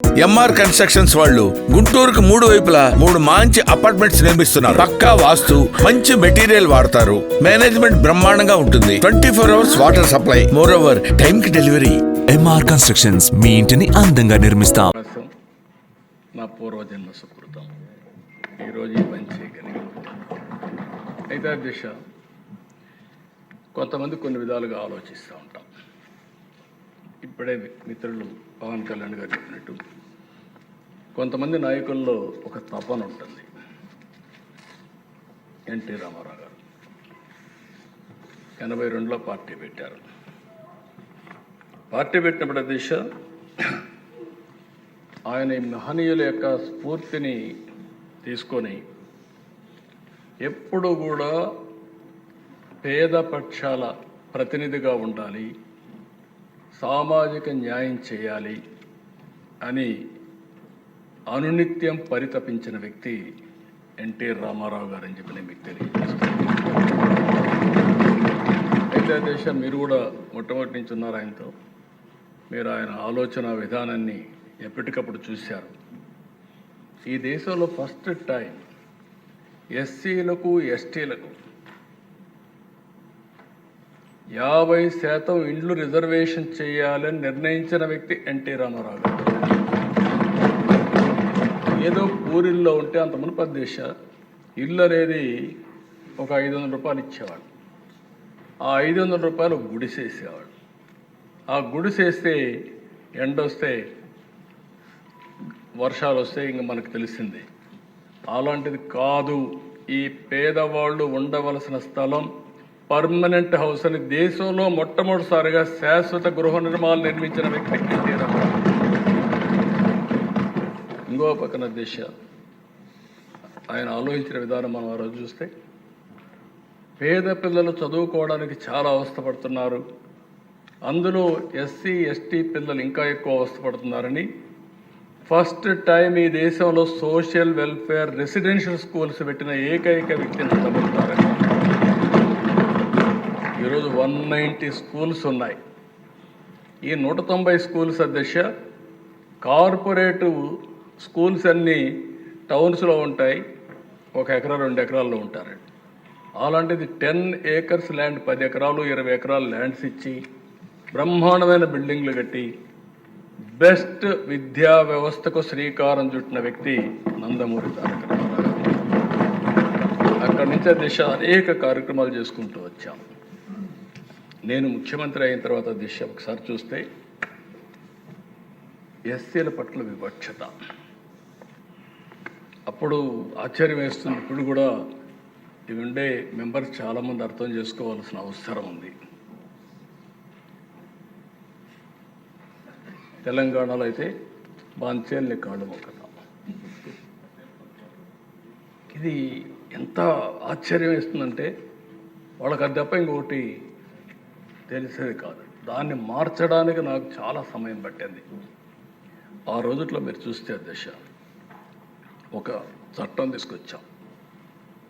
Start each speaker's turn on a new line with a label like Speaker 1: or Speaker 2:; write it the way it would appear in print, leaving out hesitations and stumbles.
Speaker 1: MR constructions వాళ్ళు గుంటూరుకు 3 వైపులా 3 మంచి అపార్ట్మెంట్స్ నిర్మిస్తున్నారు. పక్కా వాస్తు, మంచి మెటీరియల్ వాడతారు. మేనేజ్మెంట్ బ్రహ్మాండంగా ఉంటుంది. 24 hours water supply, more over time కి డెలివరీ.
Speaker 2: ఎంఆర్ కన్స్ట్రక్షన్స్ మీ ఇంటిని అందంగా నిర్మిస్తాం.
Speaker 3: నా పూర్వజన్మ సుకృతం ఈరోజు ఈ పని చేయగలిగాను. అయితే దిశ కొంతమంది కొన్ని విధాలుగా ఆలోచిస్తూ ఉంటాం. ఇప్పుడే మిత్రులు పవన్ కళ్యాణ్ గారు చెప్పినట్టు కొంతమంది నాయకుల్లో ఒక తపన ఉంటుంది. ఎన్టీ రామారావు గారు 82లో పార్టీ పెట్టారు. పార్టీ పెట్టినప్పుడు దిశ ఆయన ఈ మహనీయుల యొక్క స్ఫూర్తిని తీసుకొని ఎప్పుడు కూడా పేద పక్షాల ప్రతినిధిగా ఉండాలి, సామాజిక న్యాయం చేయాలి అని అనునిత్యం పరితపించిన వ్యక్తి ఎన్టీ రామారావు గారు అని చెప్పి నేను మీకు తెలియజేస్తాను. అయితే దేశం మీరు కూడా మొట్టమొదటి నుంచి ఉన్నారు ఆయనతో. మీరు ఆయన ఆలోచన విధానాన్ని ఎప్పటికప్పుడు చూశారు. ఈ దేశంలో ఫస్ట్ టైం ఎస్సీలకు ఎస్టీలకు 50% ఇండ్లు రిజర్వేషన్ చేయాలని నిర్ణయించిన వ్యక్తి ఎన్టీ రామారావు గారు. ఏదో పూరిల్లో ఉంటే అంత మునుపటి దేశ ఇల్లు అనేది ఒక 500 రూపాయలు ఇచ్చేవాడు. ఆ 500 రూపాయలు గుడిసేసేవాడు. ఆ గుడిసేస్తే ఎండొస్తే వర్షాలు వస్తే ఇంక మనకు తెలిసింది. అలాంటిది కాదు. ఈ పేదవాళ్ళు ఉండవలసిన స్థలం పర్మనెంట్ హౌస్ అని దేశంలో మొట్టమొదటిసారిగా శాశ్వత గృహ నిర్మాణాలు నిర్మించిన వ్యక్తి ఎన్టీ రామారావు. ఇంకో పక్కన దిశ ఆయన ఆలోచించిన విధానం మనం ఆ రోజు చూస్తే పేద పిల్లలు చదువుకోవడానికి చాలా అవస్థపడుతున్నారు, అందులో ఎస్సీ ఎస్టీ పిల్లలు ఇంకా ఎక్కువ అవస్థపడుతున్నారని ఫస్ట్ టైం ఈ దేశంలో సోషల్ వెల్ఫేర్ రెసిడెన్షియల్ స్కూల్స్ పెట్టిన ఏకైక వ్యక్తిని నమ్ముతారని. ఈరోజు 190 స్కూల్స్ ఉన్నాయి. ఈ 190 స్కూల్స్ అధ్యక్ష కార్పొరేటివ్ స్కూల్స్ అన్నీ టౌన్స్లో ఉంటాయి, 1 ఎకరా 2 ఎకరాల్లో ఉంటారండి. అలాంటిది 10 acres ల్యాండ్, 10 ఎకరాలు 20 ఎకరాలు ల్యాండ్స్ ఇచ్చి బ్రహ్మాండమైన బిల్డింగ్లు కట్టి బెస్ట్ విద్యా వ్యవస్థకు శ్రీకారం చుట్టిన వ్యక్తి నందమూరి తారక రామారావు. అక్కడి నుంచి దిశ అనేక కార్యక్రమాలు చేసుకుంటూ వచ్చాం. నేను ముఖ్యమంత్రి అయిన తర్వాత దిశ ఒకసారి చూస్తే ఎస్సీల పట్ల వివక్షత అప్పుడు ఆశ్చర్యం వేస్తుంది. ఇప్పుడు కూడా ఇవి ఉండే మెంబర్స్ చాలామంది అర్థం చేసుకోవాల్సిన అవసరం ఉంది. తెలంగాణలో అయితే బాంచేల్ని కాళ్ళు మొక్కతాం. ఇది ఎంత ఆశ్చర్యం వేస్తుందంటే వాళ్ళకి అది తప్ప ఇంకొకటి తెలిసేది కాదు. దాన్ని మార్చడానికి నాకు చాలా సమయం పట్టింది. ఆ రోజుట్లో మీరు చూస్తే దశ ఒక చట్టం తీసుకొచ్చాం.